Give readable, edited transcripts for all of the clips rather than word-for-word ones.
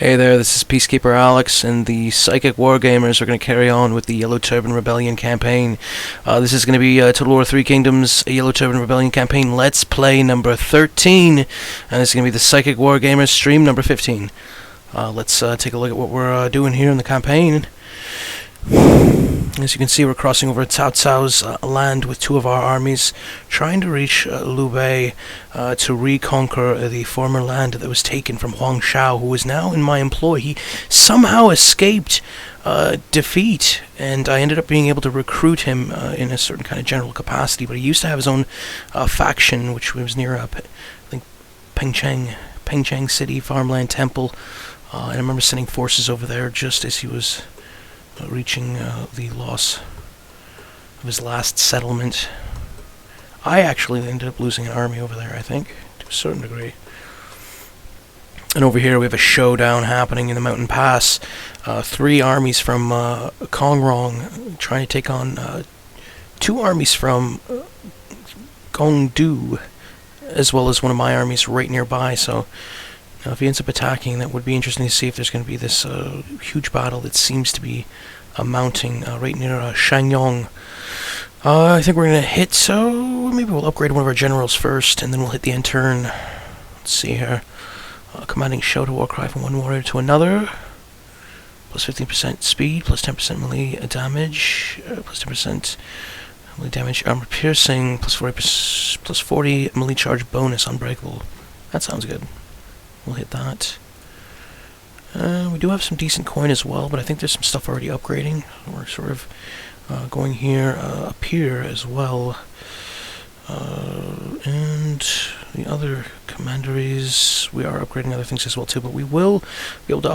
Hey there, this is Peacekeeperalex, and the Psychic Wargamers are going to carry on with the Yellow Turban Rebellion campaign. This is going to be Total War Three Kingdoms, a Yellow Turban Rebellion campaign Let's Play number 13, and this is going to be the Psychic Wargamers stream number 15. Let's take a look at what we're doing here in the campaign. As you can see, we're crossing over Cao Cao's land with two of our armies, trying to reach Liu Bei to reconquer the former land that was taken from Huang Shao, who is now in my employ. He somehow escaped defeat, and I ended up being able to recruit him in a certain kind of general capacity, but he used to have his own faction, which was near, I think, Pengcheng City, Farmland Temple, and I remember sending forces over there just as he was reaching the loss of his last settlement. I actually ended up losing an army over there, I think, to a certain degree. And over here we have a showdown happening in the mountain pass. Three armies from Kong Rong trying to take on two armies from Gong, as well as one of my armies right nearby. So if he ends up attacking, that would be interesting to see if there's going to be this huge battle that seems to be mounting right near Shangyong. I think we're going to hit, so maybe we'll upgrade one of our generals first, and then we'll hit the end turn. Let's see here. Commanding shout a war cry from one warrior to another. Plus 15% speed, plus 10% melee damage, plus 10% melee damage, armor piercing, plus 40 melee charge bonus, unbreakable. That sounds good. We'll hit that. We do have some decent coin as well, but I think there's some stuff already upgrading. We're sort of going here, up here as well. And the other commanderies, we are upgrading other things as well too, but we will be able to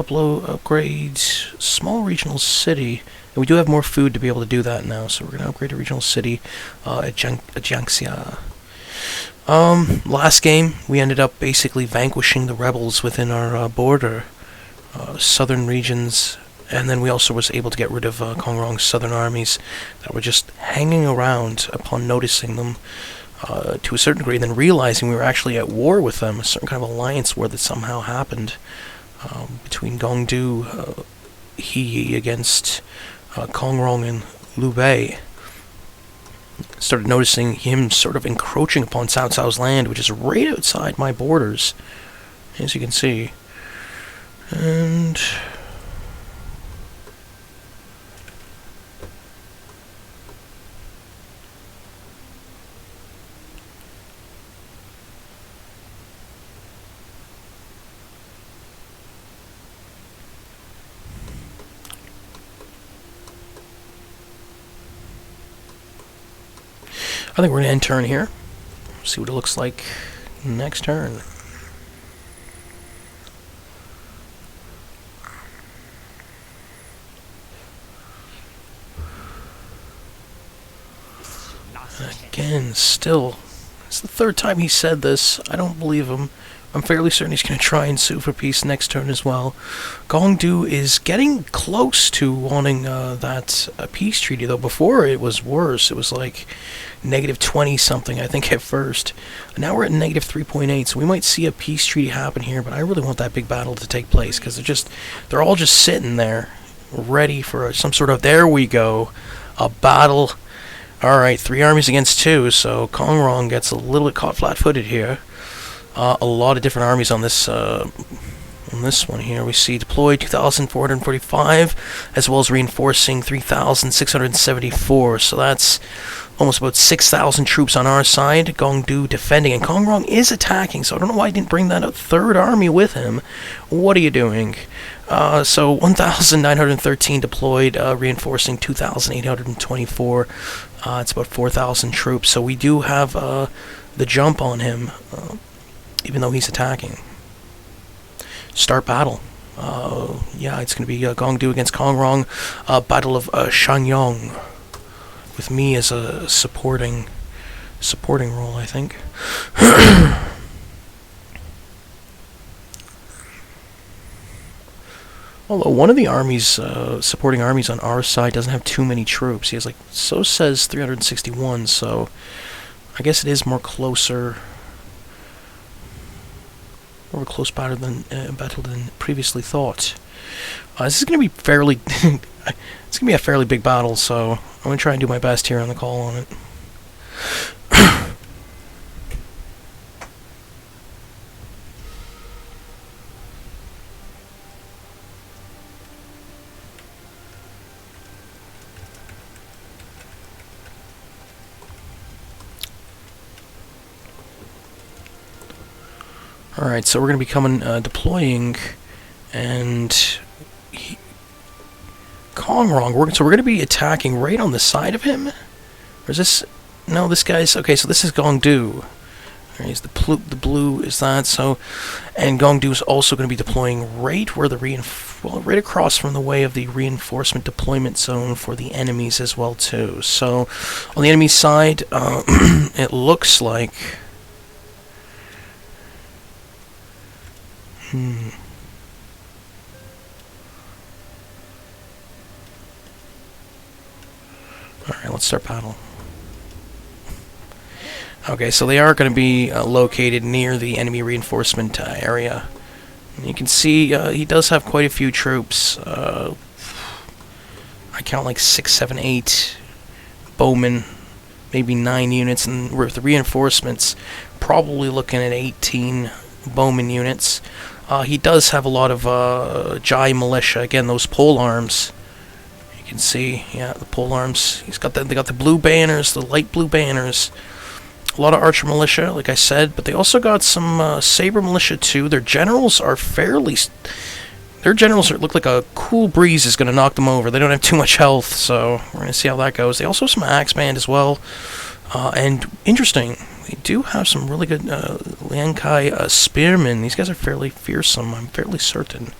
upgrade small regional city. And we do have more food to be able to do that now, so we're going to upgrade a regional city at Yangzhou. Last game, we ended up basically vanquishing the rebels within our border, southern regions, and then we also was able to get rid of Kong Rong's southern armies that were just hanging around upon noticing them to a certain degree, and then realizing we were actually at war with them, a certain kind of alliance war that somehow happened between Gong he against Kong Rong and Liu Bei. Started noticing him sort of encroaching upon Cao Cao's land, which is right outside my borders, as you can see. And I think we're going to end turn here. See what it looks like next turn. Again, still, it's the third time he said this. I don't believe him. I'm fairly certain he's going to try and sue for peace next turn as well. Gong is getting close to wanting that peace treaty, though. Before it was worse. It was like -20 something, I think, at first. Now we're at -3.8, so we might see a peace treaty happen here, but I really want that big battle to take place, because they're all just sitting there, ready for some sort of, there we go, a battle. Alright, 3 armies against 2, so Kong Rong gets a little bit caught flat-footed here. A lot of different armies on this one here. We see deployed 2,445, as well as reinforcing 3,674, so that's almost about 6,000 troops on our side. Gong defending, and Kong Rong is attacking, so I don't know why he didn't bring that third army with him. What are you doing? So 1,913 deployed, reinforcing 2,824. It's about 4,000 troops, so we do have the jump on him, even though he's attacking. Start battle. Yeah, it's going to be Gong against Kong Rong, Battle of Shangyong, with me as a supporting role, I think. Although one of the armies, supporting armies on our side, doesn't have too many troops. He has, like, so says 361, so I guess it is more closer. more of a close battle than previously thought. This is going to be fairly... it's going to be a fairly big battle, so I'm going to try and do my best here on the call on it. Alright, so we're going to be coming, deploying, and Kong Rong, so we're going to be attacking right on the side of him? Or is this... No, this guy's... Okay, so this is Gong Du. He's the blue is that, so... And Gong Du is also going to be deploying right where the right across from the way of the reinforcement deployment zone for the enemies as well, too. So, on the enemy side, it looks like... Alright, let's start battle. Okay, so they are going to be located near the enemy reinforcement area. And you can see he does have quite a few troops. I count like 6, 7, 8 bowmen, maybe 9 units, and with the reinforcements, probably looking at 18 bowman units. He does have a lot of Jai militia, again, those pole arms. You can see, yeah, the pole arms. They got the blue banners, the light blue banners. A lot of archer militia, like I said, but they also got some saber militia too. Their generals are fairly... Their generals look like a cool breeze is going to knock them over. They don't have too much health, so we're going to see how that goes. They also have some axe band as well. And interesting, they do have some really good Liu Kai spearmen. These guys are fairly fearsome, I'm fairly certain.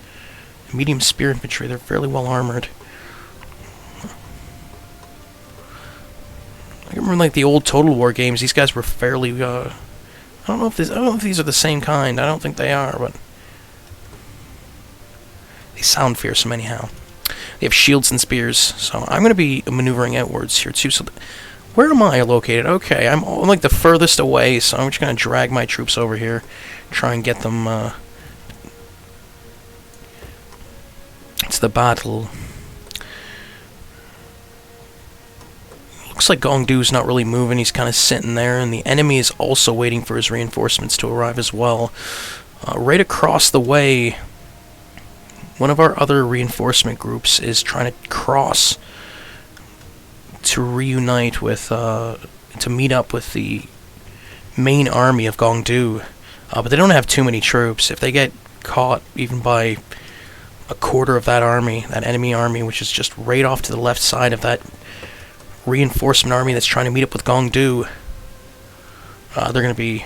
Medium spear infantry, they're fairly well armored. I remember like the old Total War games, these guys were fairly I don't know if these are the same kind. I don't think they are, but they sound fearsome anyhow. They have shields and spears, so I'm going to be maneuvering outwards here too. So where am I located? Okay, I'm like the furthest away, so I'm just going to drag my troops over here, try and get them to the battle. Looks like Gong Du's not really moving, he's kind of sitting there, and the enemy is also waiting for his reinforcements to arrive as well. Right across the way, one of our other reinforcement groups is trying to cross to reunite with, to meet up with the main army of Gong Du. But they don't have too many troops. If they get caught even by a quarter of that army, that enemy army, which is just right off to the left side of that reinforcement army that's trying to meet up with Gong Du, they're going to be...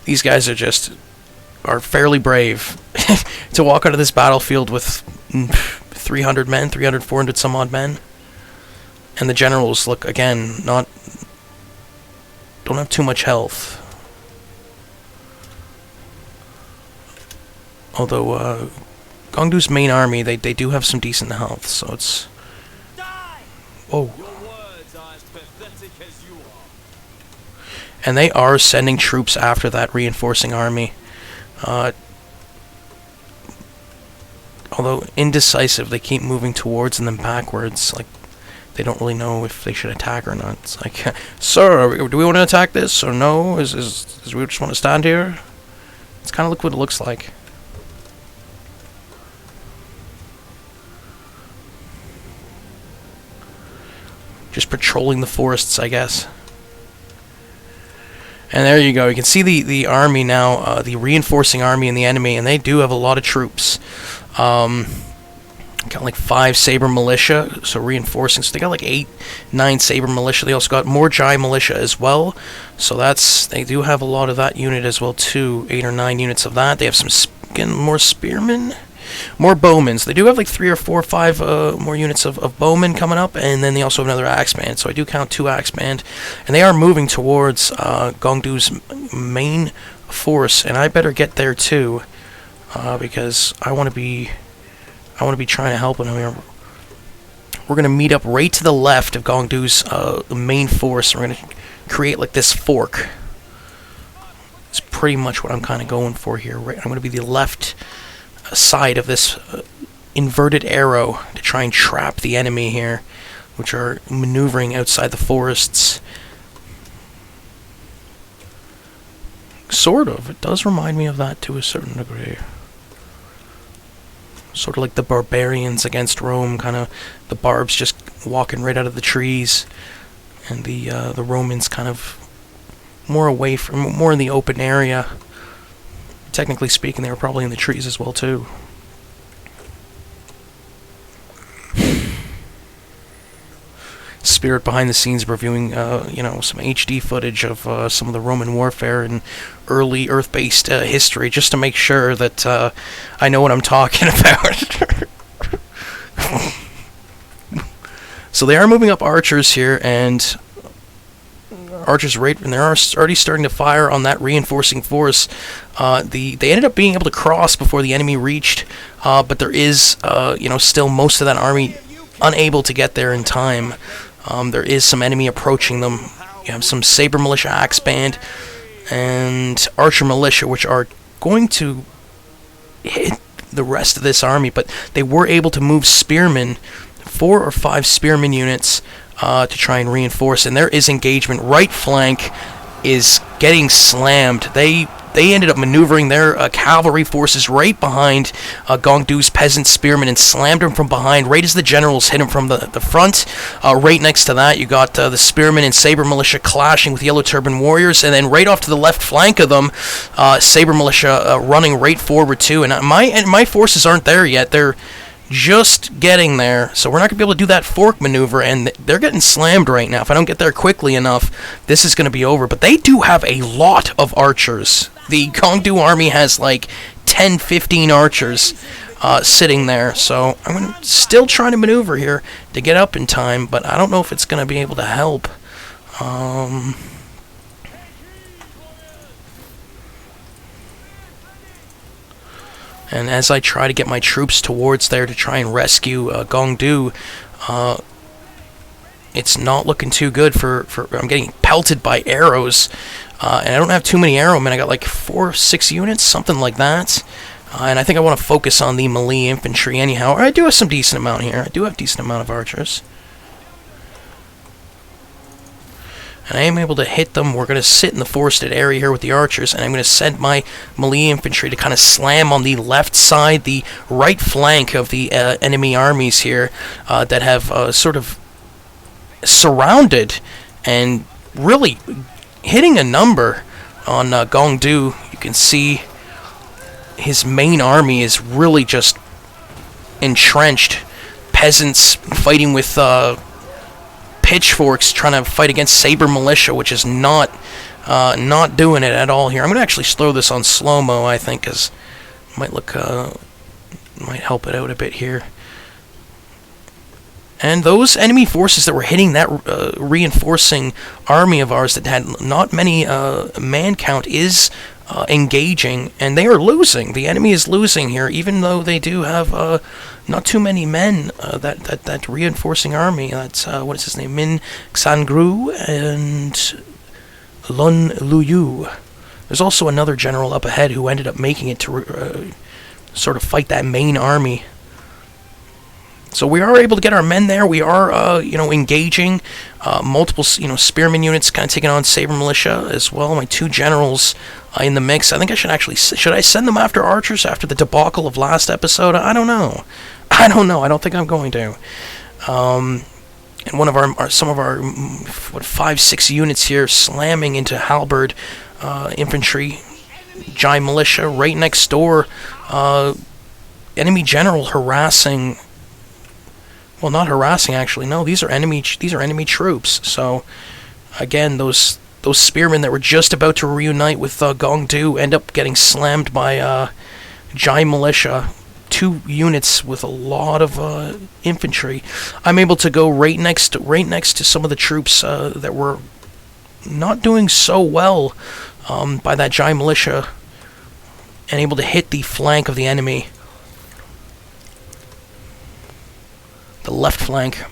These guys are fairly brave. To walk out of this battlefield with 300 men, 300, 400 some odd men. And the generals look, again, don't have too much health. Although, Gong Du's main army, they do have some decent health, so it's... Whoa. And they are sending troops after that reinforcing army. Although indecisive, they keep moving towards and then backwards. Like, they don't really know if they should attack or not. It's like, sir, do we want to attack this or no? Is we just want to stand here? It's kind of like what it looks like. Just patrolling the forests, I guess. And there you go. You can see the army now, the reinforcing army and the enemy, and they do have a lot of troops. Got like 5 saber militia, so reinforcing. So they got like 8, 9 saber militia. They also got more Jai militia as well. So they do have a lot of that unit as well too. 8 or 9 units of that. They have some more spearmen. More bowmen. So they do have like 3 or 4 or 5 more units of bowmen coming up, and then they also have another axe band. So I do count 2 axe band, and they are moving towards Gong Du's main force, and I better get there too, because I want to be trying to help him here. We're gonna meet up right to the left of Gong Du's main force. We're gonna create like this fork, this pretty much what I'm kind of going for here. Right, I'm going to be the left side of this inverted arrow to try and trap the enemy here, which are maneuvering outside the forests. Sort of. It does remind me of that to a certain degree. Sort of like the barbarians against Rome, kind of the barbs just walking right out of the trees, and the Romans kind of more away from, more in the open area. Technically speaking, they were probably in the trees as well too. Spirit behind the scenes reviewing, you know, some HD footage of some of the Roman warfare and early Earth-based history, just to make sure that I know what I'm talking about. So they are moving up archers here, and archers right, and they're already starting to fire on that reinforcing force. They ended up being able to cross before the enemy reached, but there is, you know, still most of that army unable to get there in time. There is some enemy approaching them. You have some Saber Militia Axe Band and Archer Militia, which are going to hit the rest of this army, but they were able to move Spearmen, 4 or 5 Spearmen units, to try and reinforce, and there is engagement. Right flank is getting slammed. They ended up maneuvering their cavalry forces right behind Gong Du's peasant spearmen and slammed him from behind right as the generals hit him from the front. Right next to that, you got the spearmen and saber militia clashing with yellow turban warriors, and then right off to the left flank of them, saber militia running right forward too. And my forces aren't there yet. They're just getting there, so we're not going to be able to do that fork maneuver, and they're getting slammed right now. If I don't get there quickly enough, this is going to be over. But they do have a lot of archers. The Gongdu army has like 10-15 archers sitting there, so I'm going to still try to maneuver here to get up in time, but I don't know if it's going to be able to help. And as I try to get my troops towards there to try and rescue Gongdu, it's not looking too good for I'm getting pelted by arrows, and I don't have too many arrowmen. I got like 4 or 6 units, something like that. And I think I want to focus on the melee infantry anyhow. I do have some decent amount here. I do have a decent amount of archers. And I am able to hit them. We're going to sit in the forested area here with the archers, and I'm going to send my melee infantry to kind of slam on the left side, the right flank of the enemy armies here that have sort of surrounded and really hitting a number on Gongdu. You can see his main army is really just entrenched. Peasants fighting with pitchforks, trying to fight against saber militia, which is not doing it at all here. I'm going to actually throw this on slow-mo, I think, because it might help it out a bit here. And those enemy forces that were hitting that reinforcing army of ours that had not many man count is engaging, and they are losing. The enemy is losing here, even though they do have not too many men. That reinforcing army. That's what is his name? Min Xangru and Lun Luyu. There's also another general up ahead who ended up making it to sort of fight that main army. So we are able to get our men there. We are, engaging multiple, spearmen units, kind of taking on saber militia as well. My 2 generals in the mix. I think I should I send them after archers after the debacle of last episode? I don't know. I don't think I'm going to. And one of some of our 5-6 units here slamming into halberd infantry, Jai militia right next door. Enemy general harassing. Well, not harassing, actually. No, these are enemy troops. So, again, those spearmen that were just about to reunite with Gongdu end up getting slammed by Jai militia. 2 units with a lot of infantry. I'm able to go right next to some of the troops that were not doing so well by that Jai militia, and able to hit the flank of the enemy. The left flank.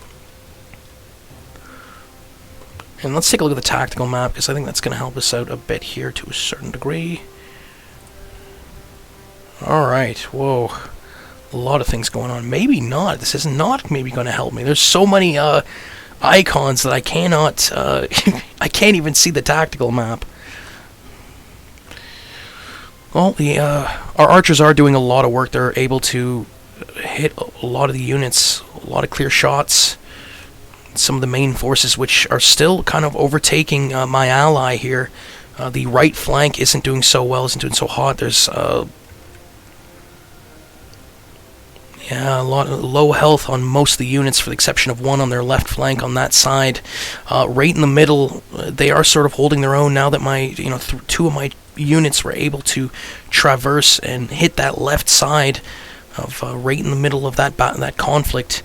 And let's take a look at the tactical map, because I think that's going to help us out a bit here to a certain degree. Alright, whoa. A lot of things going on. Maybe not. This is not maybe going to help me. There's so many icons that I cannot... I can't even see the tactical map. Well, our archers are doing a lot of work. They're able to hit a lot of the units, a lot of clear shots. Some of the main forces, which are still kind of overtaking my ally here. The right flank isn't doing so well, isn't doing so hot. There's yeah, a lot of low health on most of the units, for the exception of one on their left flank on that side. Right in the middle, they are sort of holding their own now that my, two of my units were able to traverse and hit that left side of right in the middle of that conflict.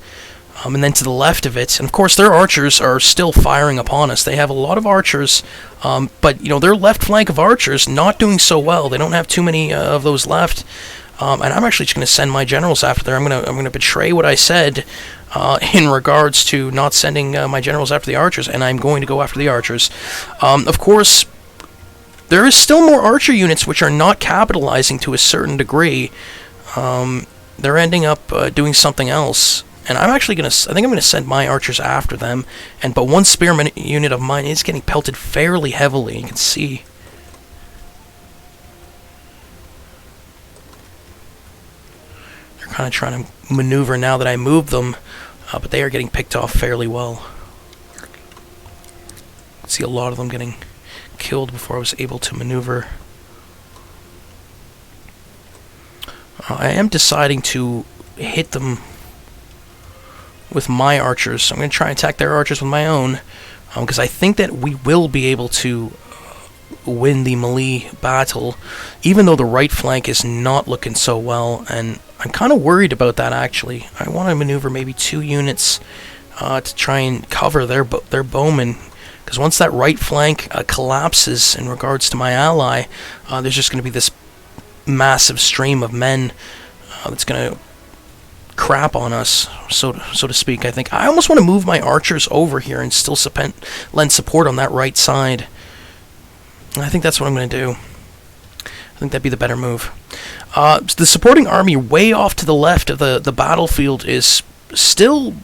And then to the left of it, and of course their archers are still firing upon us. They have a lot of archers, but their left flank of archers not doing so well. They don't have too many of those left. And I'm actually just going to send my generals after there. I'm going to betray what I said in regards to not sending my generals after the archers, and I'm going to go after the archers. Of course, there is still more archer units which are not capitalizing to a certain degree. They're ending up doing something else, and I'm actually going to. I think I'm going to send my archers after them. But one spearman unit of mine is getting pelted fairly heavily. You can see. Kind of trying to maneuver now that I moved them, but they are getting picked off fairly well. See a lot of them getting killed before I was able to maneuver. I am deciding to hit them with my archers. I'm going to try and attack their archers with my own, because I think that we will be able to win the melee battle, even though the right flank is not looking so well, and I'm kind of worried about that actually. I want to maneuver maybe 2 units to try and cover their bowmen, because once that right flank collapses in regards to my ally, there's just going to be this massive stream of men that's going to crap on us, so to speak. I think I almost want to move my archers over here and still lend support on that right side. I think that's what I'm going to do. I think that'd be the better move. The supporting army way off to the left of the battlefield is still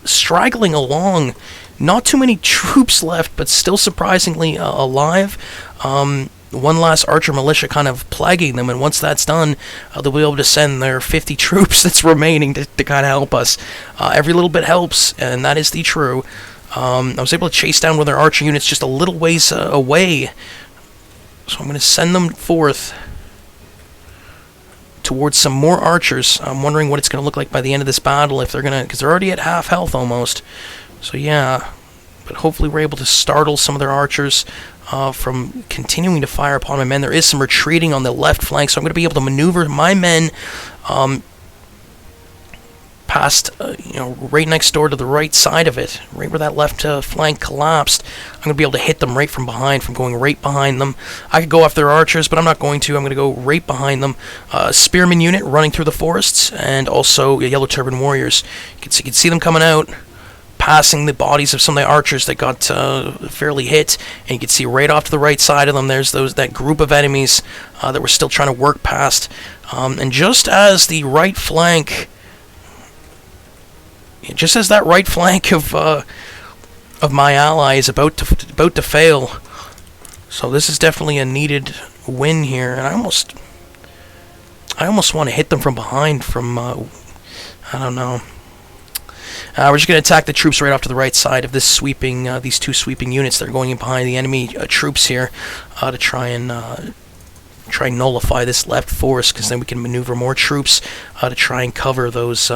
straggling along. Not too many troops left, but still surprisingly alive. One last archer militia kind of plaguing them, and once that's done, they'll be able to send their 50 troops that's remaining to kind of help us. Every little bit helps, and that is the true. I was able to chase down one of their archer units just a little ways away. So I'm going to send them forth towards some more archers. I'm wondering what it's going to look like by the end of this battle, if they're going to, because they're already at half health almost. So yeah, but hopefully we're able to startle some of their archers from continuing to fire upon my men. There is some retreating on the left flank, so I'm going to be able to maneuver my men past, right next door to the right side of it, right where that left flank collapsed. I'm going to be able to hit them right from behind, from going right behind them. I could go after their archers, but I'm not going to. I'm going to go right behind them. Spearman unit running through the forests, and also yellow turban warriors. You can see them coming out, passing the bodies of some of the archers that got fairly hit, and you can see right off to the right side of them, there's that group of enemies that we're still trying to work past. And just as the right flank... Just as that right flank of my ally is about to fail, so this is definitely a needed win here, and I almost want to hit them from behind. I don't know. We're just going to attack the troops right off to the right side of this sweeping, these 2 sweeping units that are going in behind the enemy troops here, to try and nullify this left force, because then we can maneuver more troops to try and cover those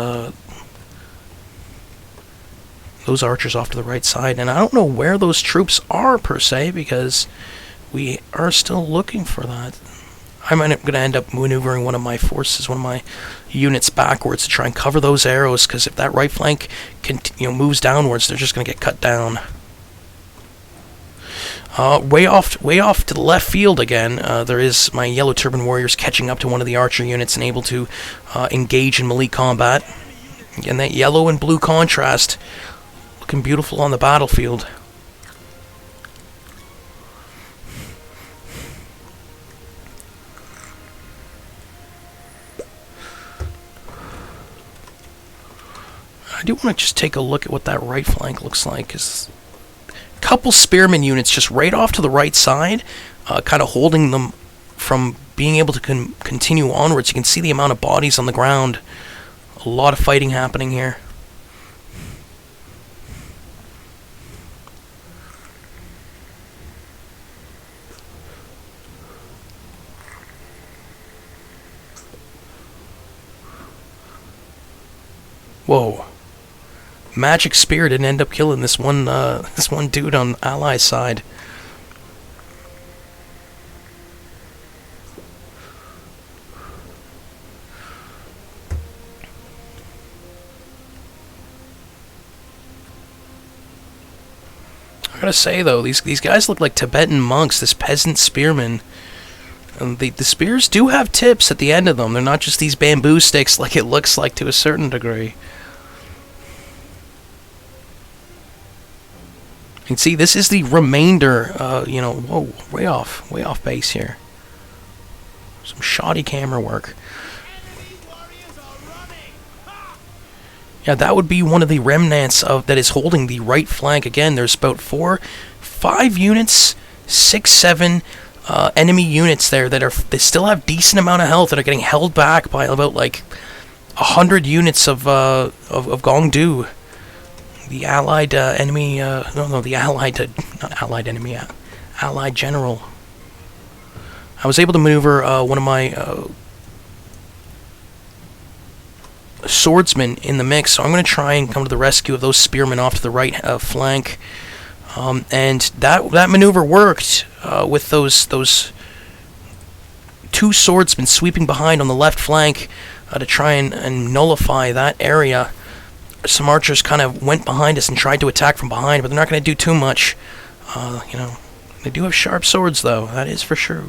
archers off to the right side. And I don't know where those troops are per se, because we are still looking for that. I'm going to end up maneuvering one of my forces, one of my units backwards to try and cover those arrows, because if that right flank moves downwards, they're just going to get cut down. Way off to the left field again, there is my yellow turban warriors catching up to one of the archer units and able to engage in melee combat. Again, that yellow and blue contrast looking beautiful on the battlefield. I do want to just take a look at what that right flank looks like. Cause a couple spearmen units just right off to the right side, kind of holding them from being able to continue onwards. You can see the amount of bodies on the ground. A lot of fighting happening here. Whoa. Magic Spear didn't end up killing this one dude on Allies' side. I gotta say though, these guys look like Tibetan monks, this peasant spearman. And the spears do have tips at the end of them. They're not just these bamboo sticks like it looks like to a certain degree. You can see this is the remainder, you know, whoa, way off base here. Some shoddy camera work. Yeah, that would be one of the remnants of that is holding the right flank. Again, there's about 5 units, 6, 7 enemy units there that they still have decent amount of health that are getting held back by about like 100 units of Gong. The allied enemy, the allied, not allied enemy, allied general. I was able to maneuver one of my swordsmen in the mix, so I'm going to try and come to the rescue of those spearmen off to the right flank. And that maneuver worked with those 2 swordsmen sweeping behind on the left flank to try and nullify that area. Some archers kind of went behind us and tried to attack from behind, but they're not going to do too much. You know, they do have sharp swords, though. That is for sure.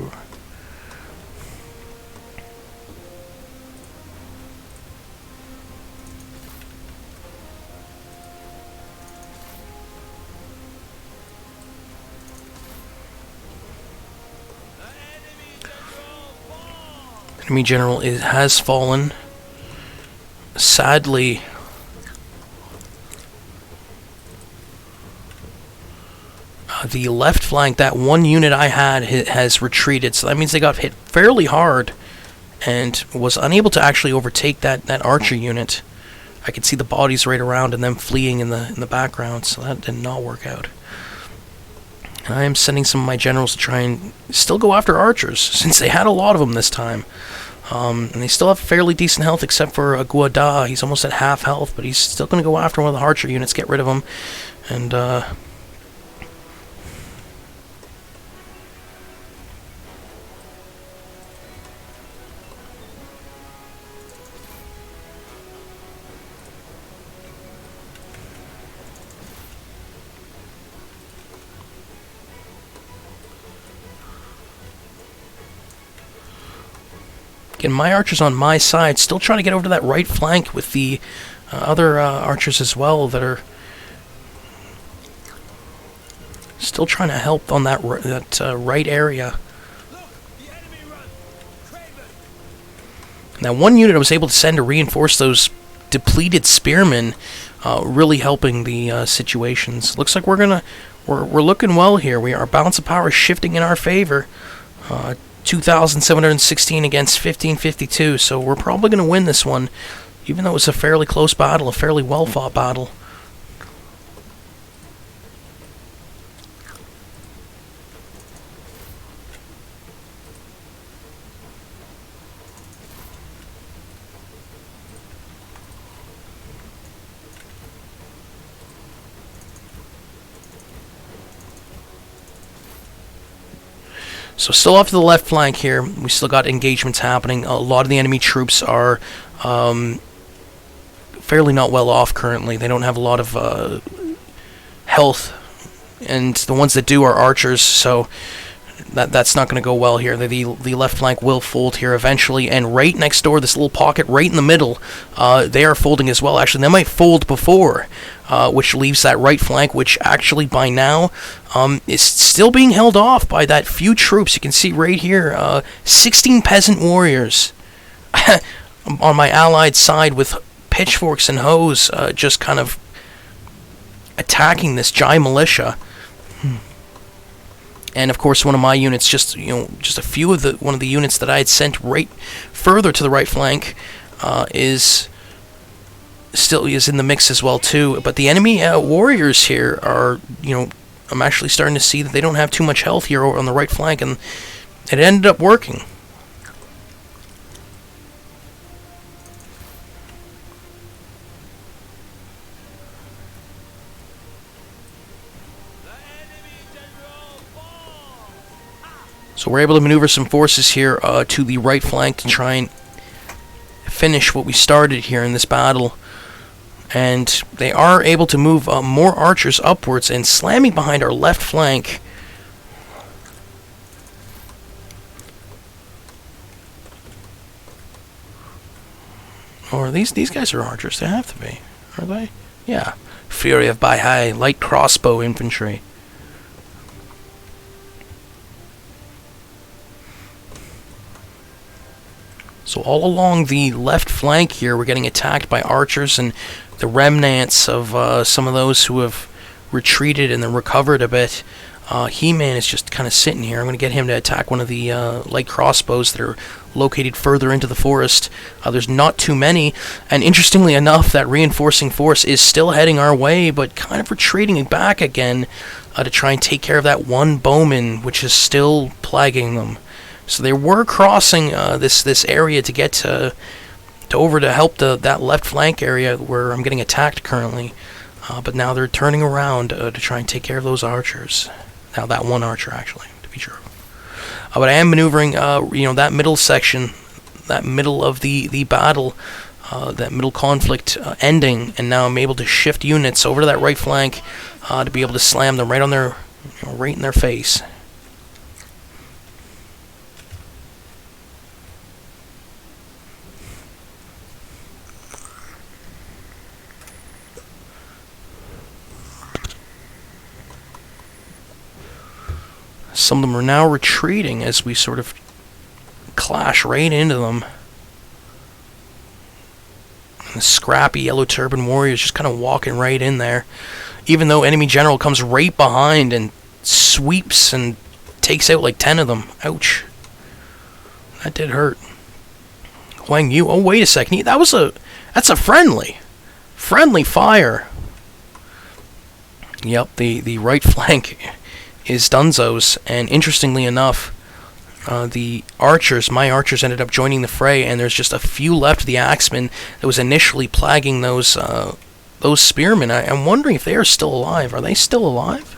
Enemy general has fallen. Sadly, the left flank, that one unit I had, has retreated, so that means they got hit fairly hard and was unable to actually overtake that archer unit. I could see the bodies right around and them fleeing in the background, so that did not work out. I am sending some of my generals to try and still go after archers, since they had a lot of them this time. And they still have fairly decent health, except for Guada. He's almost at half health, but he's still going to go after one of the archer units, get rid of him, and again, my archers on my side, still trying to get over to that right flank with the other archers as well that are still trying to help on that right area. Now, one unit I was able to send to reinforce those depleted spearmen, really helping the situations. Looks like we're looking well here. Our balance of power is shifting in our favor. 2,716 against 1,552, so we're probably going to win this one, even though it's a fairly close battle, a fairly well-fought battle. So still off to the left flank here. We still got engagements happening. A lot of the enemy troops are fairly not well off currently. They don't have a lot of health, and the ones that do are archers, so that's not going to go well here. The left flank will fold here eventually, and right next door, this little pocket right in the middle, they are folding as well. Actually, they might fold before, which leaves that right flank, which actually by now is still being held off by that few troops. You can see right here, 16 peasant warriors on my allied side with pitchforks and hoes, just kind of attacking this Jai militia. And of course, one of my units, just a few of one of the units that I had sent right further to the right flank, is in the mix as well too. But the enemy warriors here are, I'm actually starting to see that they don't have too much health here on the right flank, and it ended up working. So we're able to maneuver some forces here to the right flank to try and finish what we started here in this battle. And they are able to move more archers upwards and slamming behind our left flank. Or these guys are archers. They have to be, are they? Yeah. Fury of Bai, light crossbow infantry. So all along the left flank here, we're getting attacked by archers and the remnants of some of those who have retreated and then recovered a bit. He-Man is just kind of sitting here. I'm going to get him to attack one of the light crossbows that are located further into the forest. There's not too many, and interestingly enough, that reinforcing force is still heading our way, but kind of retreating back again to try and take care of that one bowman, which is still plaguing them. So they were crossing this area to get to over to help that left flank area where I'm getting attacked currently. But now they're turning around to try and take care of those archers. Now that one archer, actually, to be true. But I am maneuvering, that middle section, that middle of the battle, that middle conflict ending, and now I'm able to shift units over to that right flank to be able to slam them right on their, right in their face. Some of them are now retreating as we sort of clash right into them. And the scrappy yellow turban warriors just kind of walking right in there. Even though enemy general comes right behind and sweeps and takes out like 10 of them. Ouch. That did hurt. Huang Yu. Oh, wait a second. That's a friendly. Friendly fire. Yep, the right flank is Dunzo's, and interestingly enough, my archers ended up joining the fray, and there's just a few left of the axemen that was initially plaguing those spearmen. I'm wondering if they are still alive. Are they still alive?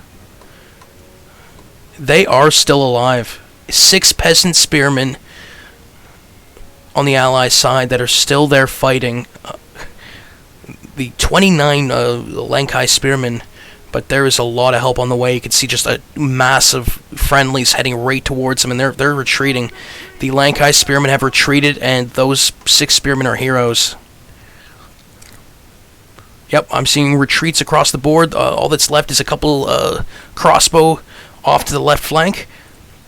They are still alive. 6 peasant spearmen on the Allies' side that are still there fighting. The 29 Lankai spearmen. But there is a lot of help on the way. You can see just a massive friendlies heading right towards them, and they're retreating. The Lankai spearmen have retreated, and those 6 spearmen are heroes. Yep, I'm seeing retreats across the board. All that's left is a couple crossbow off to the left flank,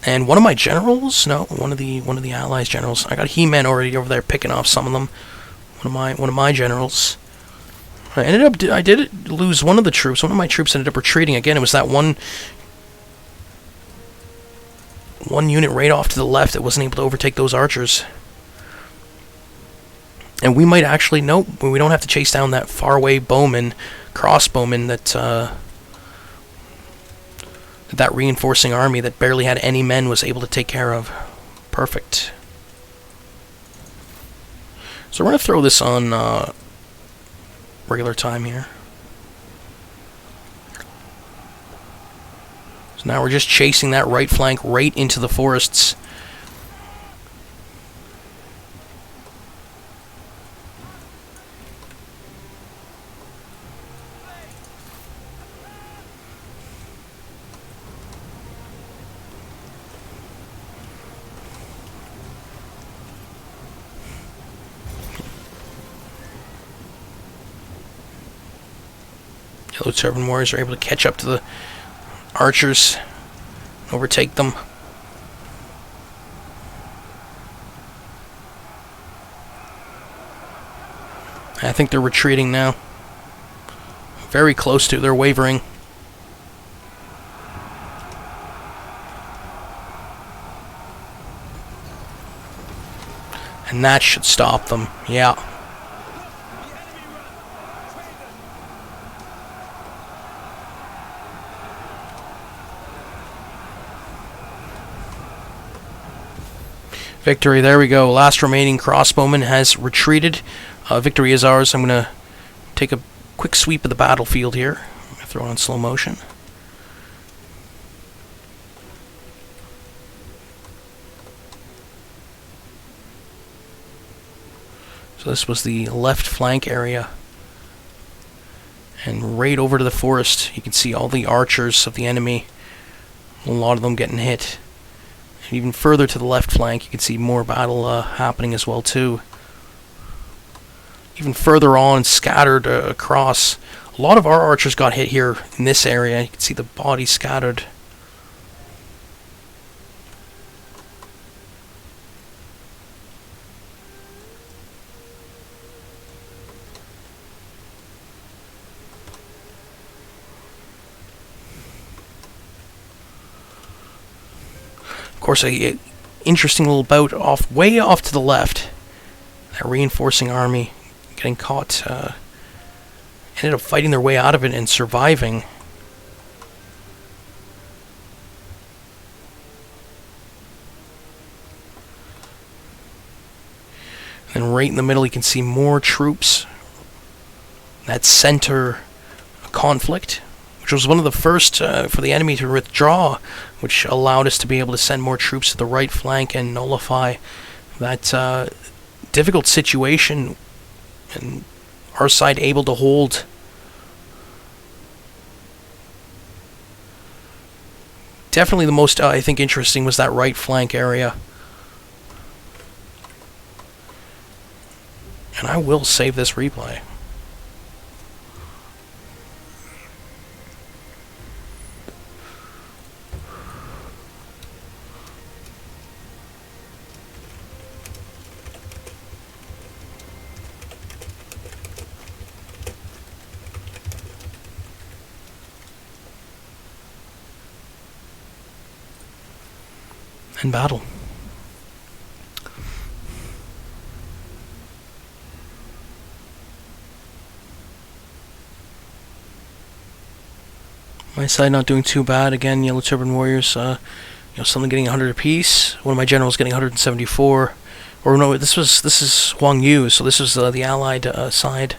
and one of my generals. No, one of the Allies' generals. I got He-Man already over there picking off some of them. One of my generals. I did lose one of the troops. One of my troops ended up retreating again. It was that one unit right off to the left that wasn't able to overtake those archers. And we might actually, nope, we don't have to chase down that faraway crossbowman that reinforcing army that barely had any men was able to take care of. Perfect. So we're going to throw this on regular time here. So now we're just chasing that right flank right into the forests. Yellow Turban warriors are able to catch up to the archers, overtake them. I think they're retreating now. Very close to. They're wavering. And that should stop them. Yeah. Victory, there we go. Last remaining crossbowman has retreated. Victory is ours. I'm going to take a quick sweep of the battlefield here. I'm going to throw it on slow motion. So this was the left flank area. And right over to the forest, you can see all the archers of the enemy. A lot of them getting hit. And even further to the left flank, you can see more battle happening as well too. Even further on, scattered across. A lot of our archers got hit here in this area. You can see the bodies scattered. Of course, a interesting little bout way off to the left. That reinforcing army getting caught, ended up fighting their way out of it and surviving. And right in the middle, you can see more troops. That center conflict, which was one of the first for the enemy to withdraw, which allowed us to be able to send more troops to the right flank and nullify that difficult situation, and our side able to hold. Definitely the most, I think, interesting was that right flank area. And I will save this replay. And battle. My side not doing too bad. Again, Yellow Turban Warriors, something getting 100 apiece. One of my generals getting 174. Or no, this is Huang Yu, so this is the allied side.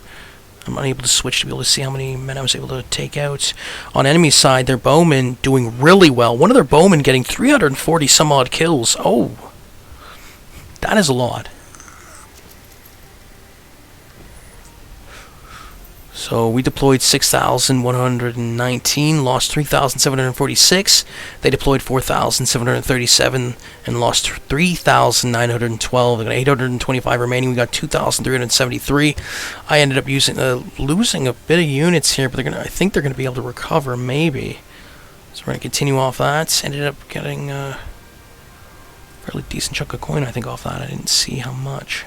I'm unable to switch to be able to see how many men I was able to take out. On enemy side, their bowmen doing really well. One of their bowmen getting 340 some odd kills. Oh, that is a lot. So we deployed 6,119, lost 3,746. They deployed 4,737 and lost 3,912. They got 825 remaining. We got 2,373. I ended up losing a bit of units here, but I think they're gonna be able to recover maybe. So we're gonna continue off that. Ended up getting a fairly decent chunk of coin, I think, off that. I didn't see how much.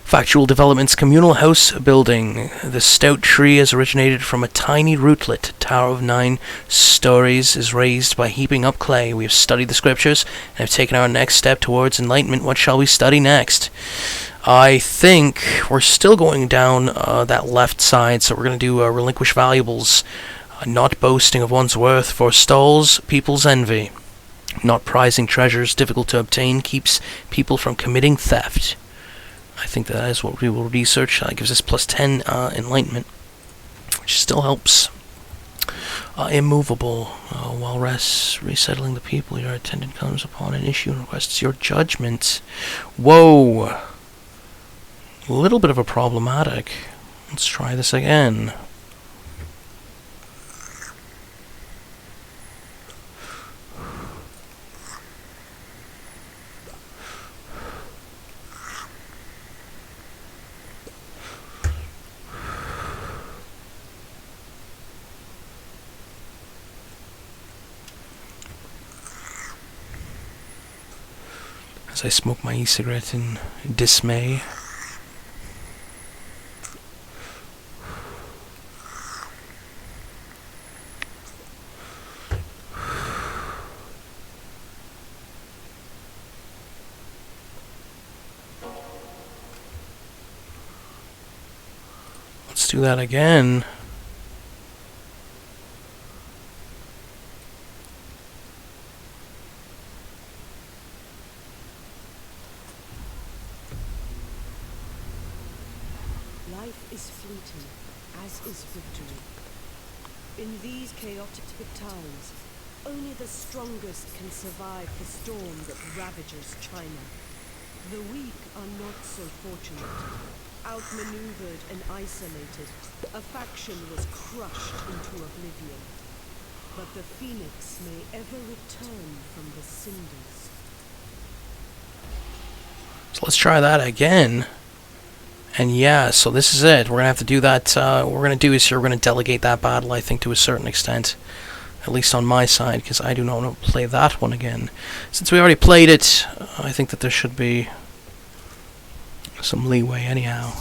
Factual developments, communal house building. The stout tree has originated from a tiny rootlet. Tower of 9 stories is raised by heaping up clay. We have studied the scriptures and have taken our next step towards enlightenment. What shall we study next? I think we're still going down that left side, so we're going to do relinquish valuables. Not boasting of one's worth forestalls people's envy. Not prizing treasures difficult to obtain keeps people from committing theft. I think that is what we will research. Gives us plus 10 enlightenment, which still helps. Immovable. While resettling the people, your attendant comes upon an issue and requests your judgment. Whoa! A little bit of a problematic. Let's try this again. as I smoke my e-cigarette in dismay. Let's do that again. Life is fleeting, as is victory. In these chaotic times, only the strongest can survive the storm that ravages China. The weak are not so fortunate. Outmaneuvered and isolated, a faction was crushed into oblivion. But the phoenix may ever return from the cinders. So let's try that again. And yeah, so this is it. We're going to have to do that. What we're going to do is we're going to delegate that battle, I think, to a certain extent. At least on my side, because I do not want to play that one again. Since we already played it, I think that there should be some leeway anyhow.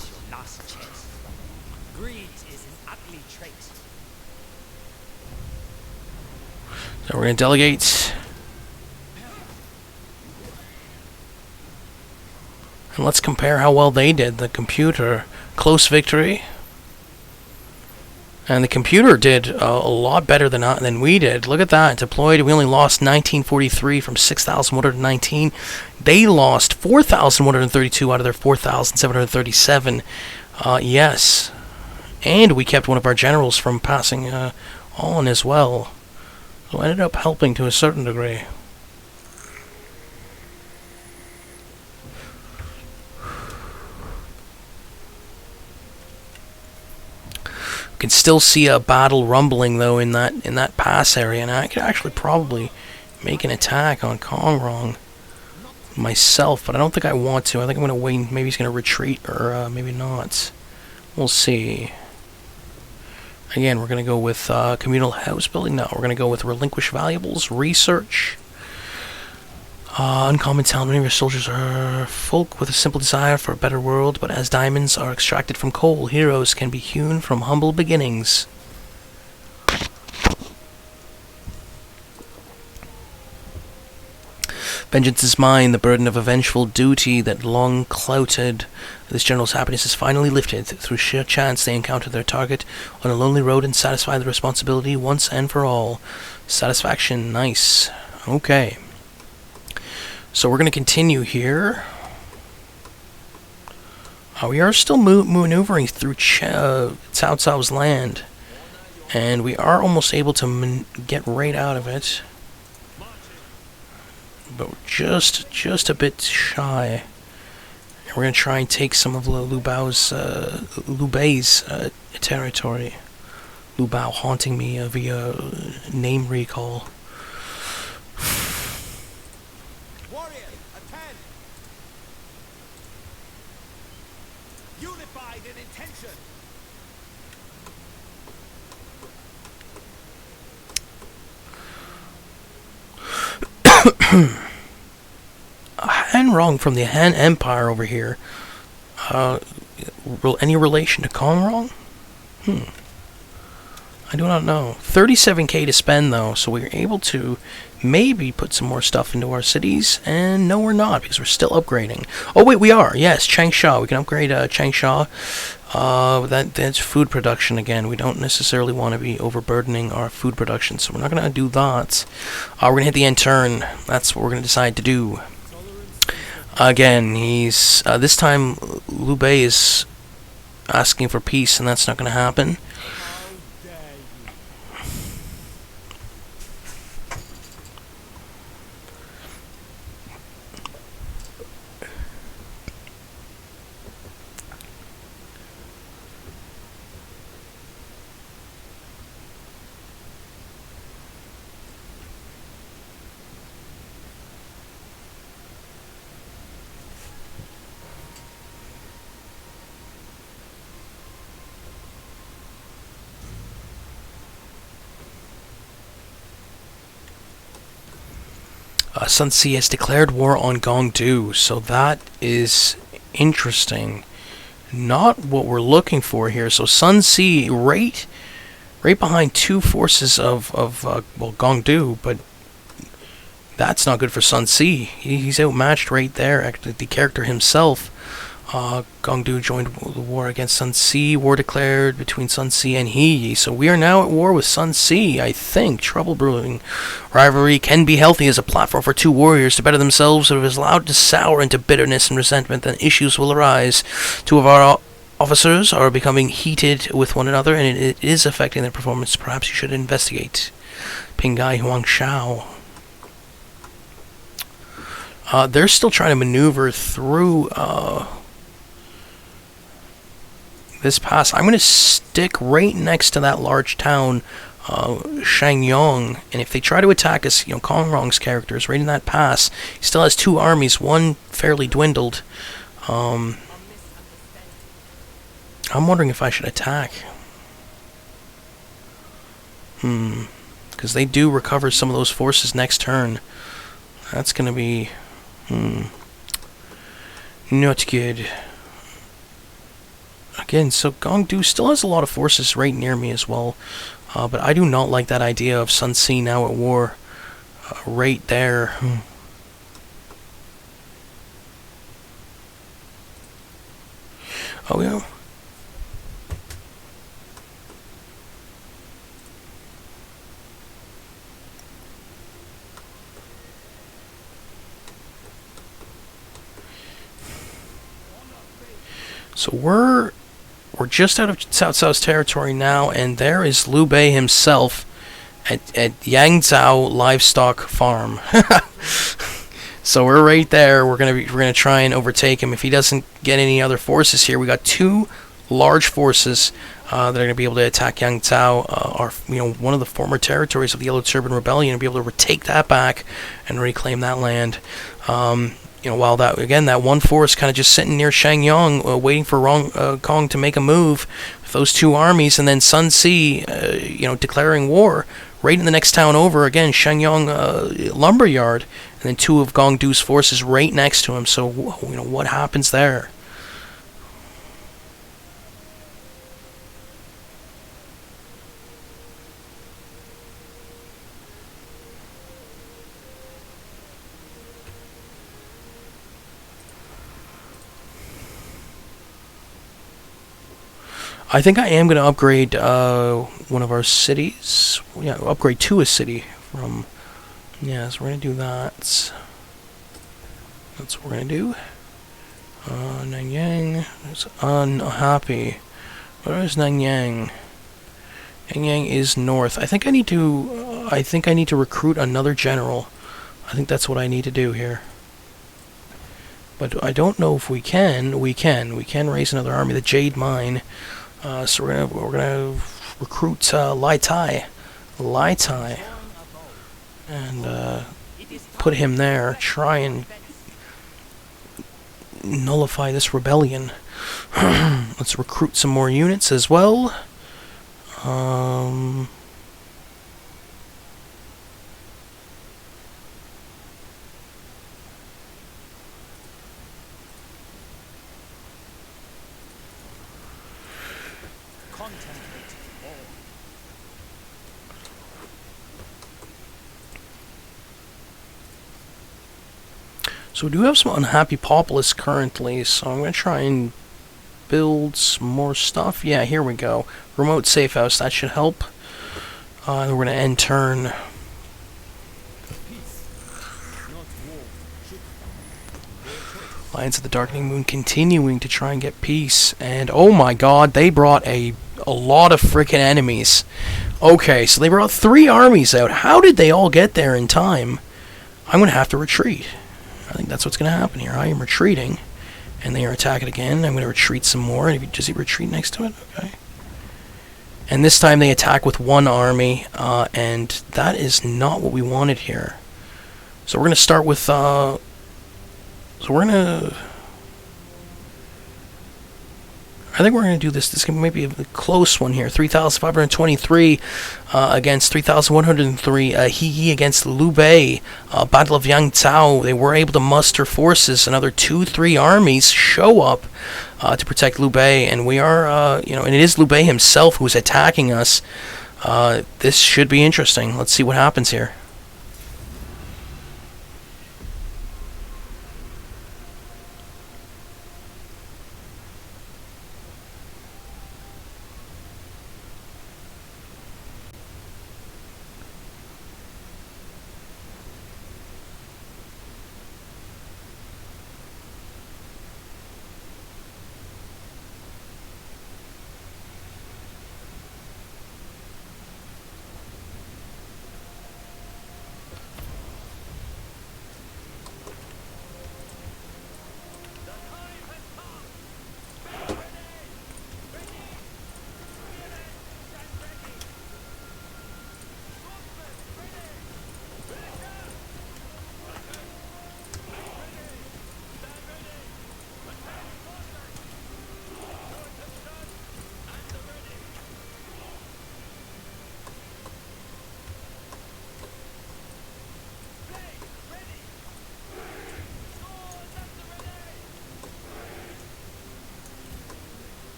Greed is an ugly trait. So we're going to delegate. And let's compare how well they did. The computer, close victory. And the computer did a lot better than we did. Look at that. Deployed, we only lost 1943 from 6,119. They lost 4,132 out of their 4,737. Yes. And we kept one of our generals from passing on as well. So I ended up helping to a certain degree. Can still see a battle rumbling though in that pass area, and I could actually probably make an attack on Kong Rong myself, but I don't think I want to. I think I'm gonna wait. Maybe he's gonna retreat, or maybe not. We'll see. Again, we're gonna go with communal house building. No, we're gonna go with relinquish valuables, research. Uncommon talent. Many of your soldiers are folk with a simple desire for a better world, but as diamonds are extracted from coal, heroes can be hewn from humble beginnings. Vengeance is mine, the burden of a vengeful duty that long clouded this general's happiness is finally lifted. Through sheer chance they encounter their target on a lonely road and satisfy the responsibility once and for all. Satisfaction, nice. Okay. So we're going to continue here. We are still maneuvering through Cao Cao's land. And we are almost able to get right out of it. But we're just a bit shy. And we're going to try and take some of Liu Bei's territory. Liu Bei haunting me via name recall. Han Rong from the Han Empire over here. Any relation to Kong Rong? I do not know. 37k to spend though, so we're able to maybe put some more stuff into our cities, and no we're not, because we're still upgrading. Oh wait, we are. Yes, Changsha. We can upgrade Changsha. That's food production again. We don't necessarily want to be overburdening our food production, so we're not going to do that. We're going to hit the end turn. That's what we're going to decide to do. Again, he's this time Liu Bei is asking for peace, and that's not going to happen. Sun Ce has declared war on Gong, so that is interesting. Not what we're looking for here. So Sun Ce right behind two forces of well, Gong, but that's not good for Sun Ce. He's outmatched right there. Actually, the character himself. Gong joined the war against Sun Ce. War declared between Sun Ce and He. So we are now at war with Sun Ce, I think. Trouble brewing. Rivalry can be healthy as a platform for two warriors to better themselves, but if it is allowed to sour into bitterness and resentment, then issues will arise. Two of our officers are becoming heated with one another, and it is affecting their performance. Perhaps you should investigate. Pingai Huangshao. They're still trying to maneuver through this pass. I'm going to stick right next to that large town, Shangyong, and if they try to attack us, Kong Rong's character is right in that pass. He still has two armies, one fairly dwindled. I'm wondering if I should attack. Because they do recover some of those forces next turn. That's going to be not good. Again, so Gong still has a lot of forces right near me as well. But I do not like that idea of Sun Ce now at war. Right there. Oh, yeah. So we're just out of Cao Cao's territory now, and there is Liu Bei himself at Yangzhou livestock farm. So we're right there. We're gonna try and overtake him if he doesn't get any other forces here. We got two large forces that are gonna be able to attack Yangzhou, one of the former territories of the Yellow Turban Rebellion, and be able to retake that back and reclaim that land. While that one force kind of just sitting near Shangyong, waiting for Kong to make a move with those two armies, and then Sun Ce, declaring war right in the next town over, again, Shangyong lumberyard, and then two of Gongdu's forces right next to him. So, what happens there? I think I am going to upgrade one of our cities. Yeah, upgrade to a city from... Yeah, so we're going to do that. That's what we're going to do. Nanyang is unhappy. Where is Nanyang? Nanyang is north. I think I need to recruit another general. I think that's what I need to do here. But I don't know if we can. We can raise another army. The Jade Mine. So we're gonna recruit Lai Tai, and put him there. Try and nullify this rebellion. Let's recruit some more units as well. So we do have some unhappy populace currently, so I'm going to try and build some more stuff. Yeah, here we go. Remote safe house, that should help. We're going to end turn. Lions of the Darkening Moon continuing to try and get peace. And oh my god, they brought a lot of frickin' enemies. Okay, so they brought 3 armies out. How did they all get there in time? I'm going to have to retreat. I think that's what's going to happen here. I am retreating, and they are attacking again. I'm going to retreat some more. Does he retreat next to it? Okay. And this time they attack with 1 army, and that is not what we wanted here. So we're going to start with... I think we're going to do this. This may be a close one here. 3,523 against 3,103. He against Liu Bei. Battle of Yangzhou. They were able to muster forces. Another 2-3 armies show up to protect Liu Bei, and we are, and it is Liu Bei himself who's attacking us. This should be interesting. Let's see what happens here.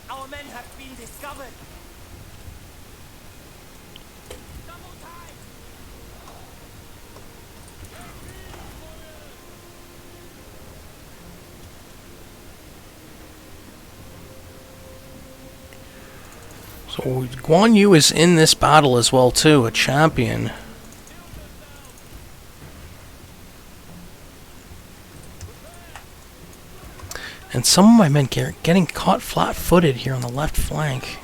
Our men have been discovered. Double time. So Guan Yu is in this battle as well too, a champion. And some of my men getting caught flat-footed here on the left flank.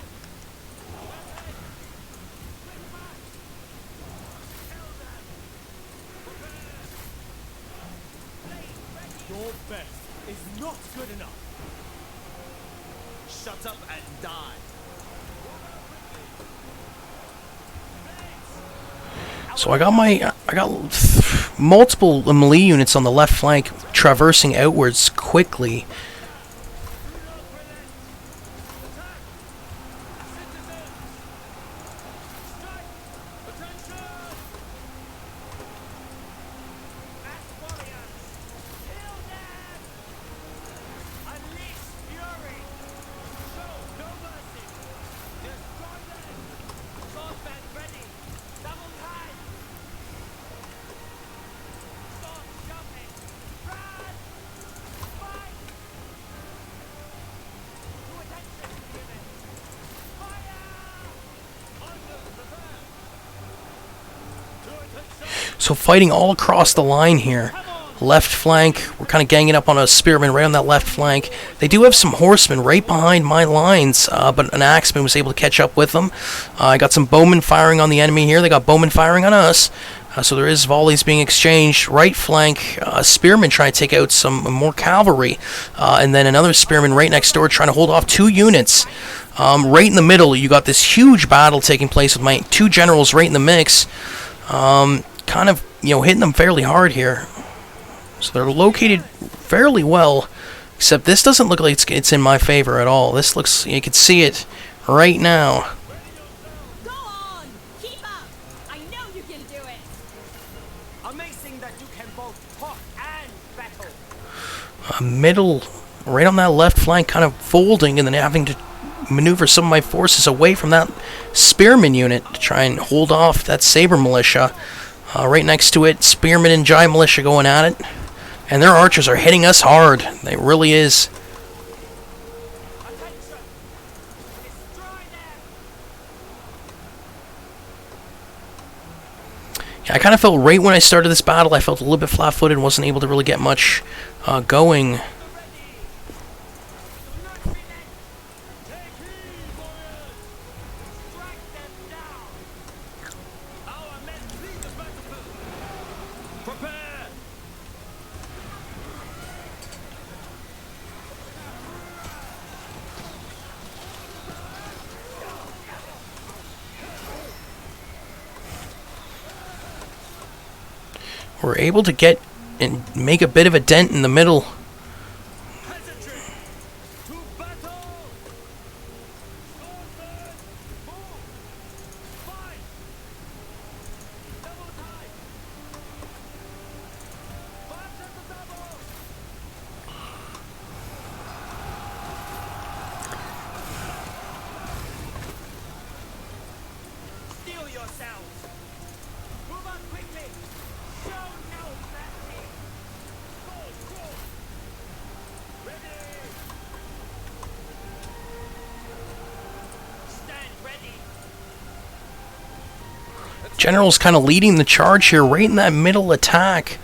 Your best is not good enough. Shut up and die. So I got multiple melee units on the left flank traversing outwards quickly. So fighting all across the line here. Left flank, we're kind of ganging up on a spearman right on that left flank. They do have some horsemen right behind my lines, but an axeman was able to catch up with them. I got some bowmen firing on the enemy here. They got bowmen firing on us. So there is volleys being exchanged. Right flank, spearmen trying to take out some more cavalry. And then another spearman right next door trying to hold off 2 units. Right in the middle, you got this huge battle taking place with my 2 generals right in the mix. Kind of, hitting them fairly hard here. So they're located fairly well, except this doesn't look like it's in my favor at all. This looks, you can see it right now. Go on! Keep up! I know you can do it! Amazing that you can both talk and battle. Middle, right on that left flank, kind of folding and then having to maneuver some of my forces away from that spearman unit to try and hold off that saber militia. Right next to it, spearmen and Jai militia going at it. And their archers are hitting us hard. It really is. Yeah, I kind of felt right when I started this battle, I felt a little bit flat-footed and wasn't able to really get much going. Prepare! We're able to get and make a bit of a dent in the middle. Peasantry! To battle! Swordsmen! Move! Fight! Double time! March at the double! Steel yourselves! Move on quickly! Show no mercy! Go! Ready! Stand ready! General's kind of leading the charge here, right in that middle attack,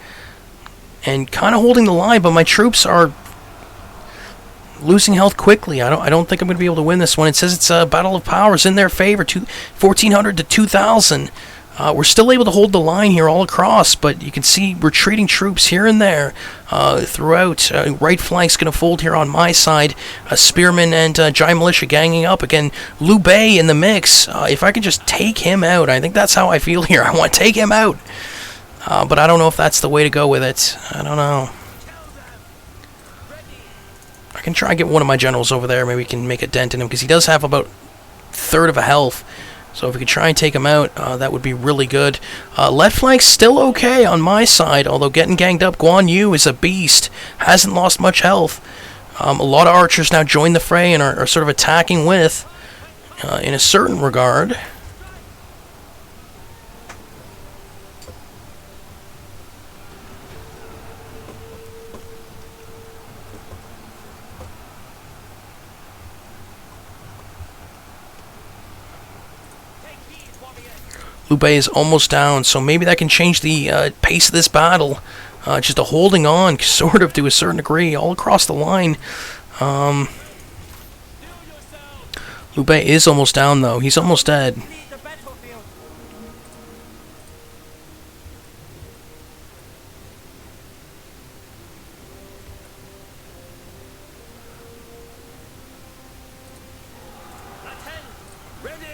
and kind of holding the line. But my troops are losing health quickly. I don't think I'm going to be able to win this one. It says it's a battle of powers in their favor, 1400 to 2000. We're still able to hold the line here all across, but you can see retreating troops here and there throughout. Right flank's going to fold here on my side. Spearmen and giant militia ganging up. Again, Liu Bei in the mix. If I can just take him out, I think that's how I feel here. I want to take him out. But I don't know if that's the way to go with it. I don't know. I can try and get one of my generals over there. Maybe we can make a dent in him, because he does have about a third of a health. So if we could try and take him out, that would be really good. Left flank's still okay on my side, although getting ganged up. Guan Yu is a beast. Hasn't lost much health. A lot of archers now join the fray and are sort of attacking with, in a certain regard. Liu Bei is almost down, so maybe that can change the pace of this battle. Just a holding on, sort of, to a certain degree, all across the line. Liu Bei is almost down, though. He's almost dead. Lead the battlefield! Attend! Ready!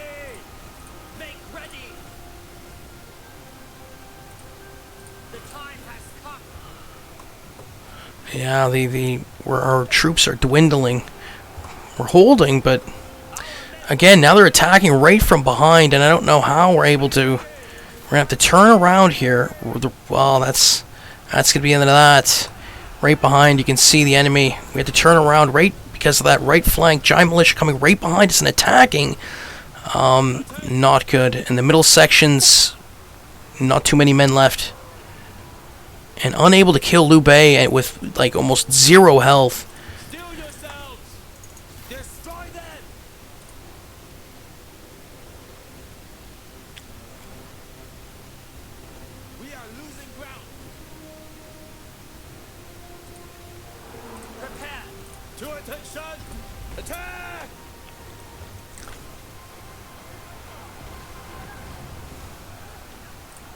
Make ready! The time has come! Yeah, our troops are dwindling. We're holding, but again, now they're attacking right from behind, and I don't know how we're able to. We're gonna have to turn around here. Well, that's gonna be the end of that. Right behind, you can see the enemy. We have to turn around right because of that right flank. Giant militia coming right behind us and attacking. Not good. In the middle sections, not too many men left. And unable to kill Liu Bei with like almost zero health. Steel yourselves! Destroy them! We are losing ground! Prepare! To attention! Attack!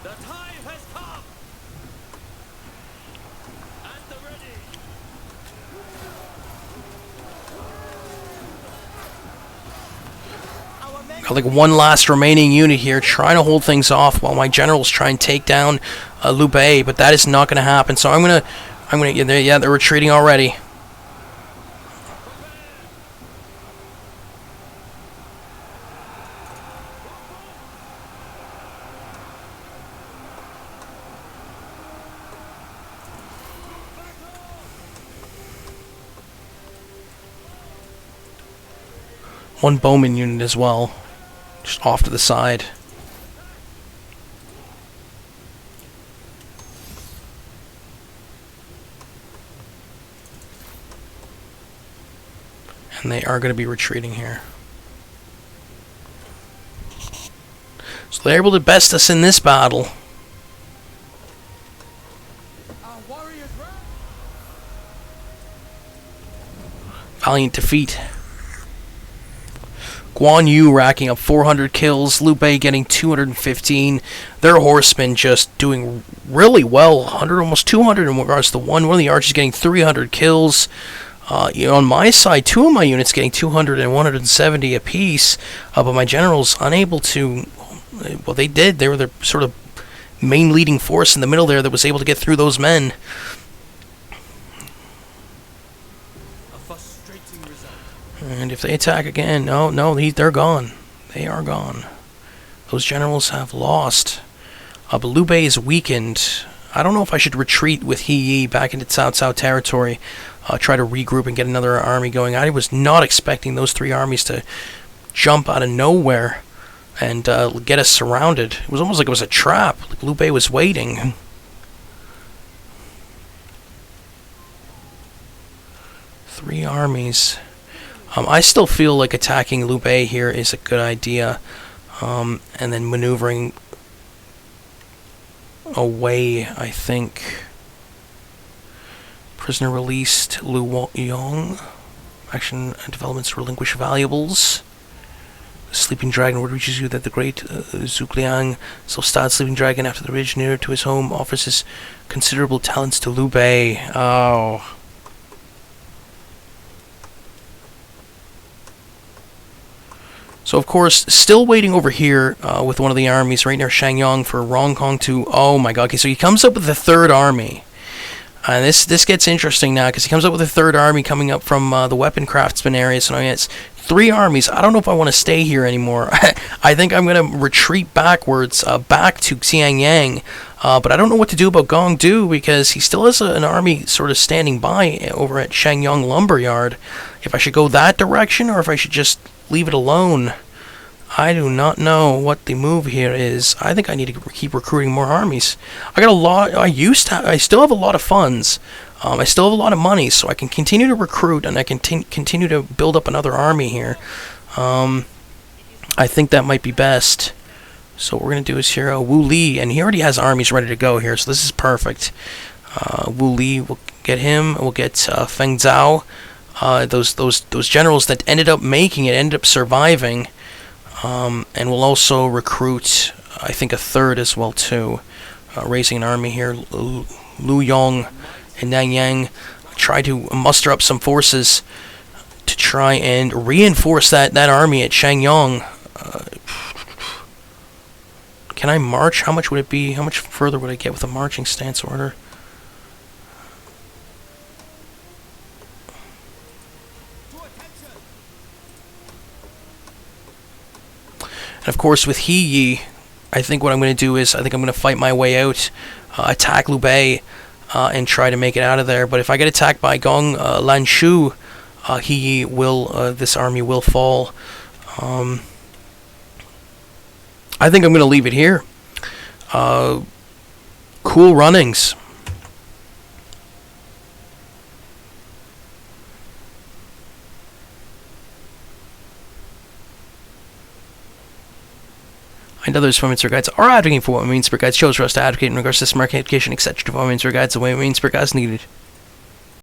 The time has come! At the ready! Our men Got like one last remaining unit here, trying to hold things off while my generals try and take down Liu Bei, but that is not going to happen. So I'm gonna, yeah, they're retreating already. One bowman unit as well, just off to the side. And they are going to be retreating here. So they're able to best us in this battle. Our warriors run! Valiant defeat. Guan Yu racking up 400 kills, Liu Bei getting 215. Their horsemen just doing really well, 100, almost 200 in regards to one. One of the archers getting 300 kills. On my side, 2 of my units getting 200 and 170 apiece, but my generals unable to. Well, they did. They were the sort of main leading force in the middle there that was able to get through those men. And if they attack again, they're gone. They are gone. Those generals have lost. But Liu Bei is weakened. I don't know if I should retreat with He Yi back into Cao Cao territory, try to regroup and get another army going. I was not expecting those 3 armies to jump out of nowhere and get us surrounded. It was almost like it was a trap. Like Liu Bei was waiting. Three armies. I still feel like attacking Liu Bei here is a good idea, and then maneuvering away, I think. Prisoner released, Liu Yong. Action and developments relinquish valuables. The Sleeping Dragon word reaches you that the great Zhugliang, Solstad Sleeping Dragon, after the ridge near to his home, offers his considerable talents to Liu Bei. Oh. So, of course, still waiting over here with one of the armies right near Shangyong for Rong Kong to... Oh, my God. Okay, so he comes up with the 3rd army. And this gets interesting now, because he comes up with a 3rd army coming up from the weapon craftsman area. So now it's 3 armies. I don't know if I want to stay here anymore. I think I'm going to retreat backwards, back to Xiangyang. But I don't know what to do about Gong Du, because he still has an army sort of standing by over at Shangyong Lumberyard. If I should go that direction, or if I should just leave it alone. I do not know what the move here is. I think I need to keep recruiting more armies. I got a lot. I still have a lot of funds. I still have a lot of money, so I can continue to recruit, and I can continue to build up another army here. I think that might be best. So what we're going to do is here, Wu Li, and he already has armies ready to go here, so this is perfect. Wu Li, we'll get him. We'll get Feng Zhao. Those generals that ended up making it, ended up surviving. And we'll also recruit, I think, a 3rd as well, too. Raising an army here. Lu Yong and Nanyang try to muster up some forces to try and reinforce that army at Shangyong. Can I march? How much would it be? How much further would I get with a marching stance order? And of course, with He Yi, I think what I'm going to do is, I think I'm going to fight my way out, attack Liu Bei, and try to make it out of there. But if I get attacked by Gong Lanshu, He Yi will, this army will fall. I think I'm going to leave it here. Cool runnings. And other deployment guides are advocating for what means per guides chose for us to advocate in regards to smart communication, etc. Deployment guides the way it means per guides needed.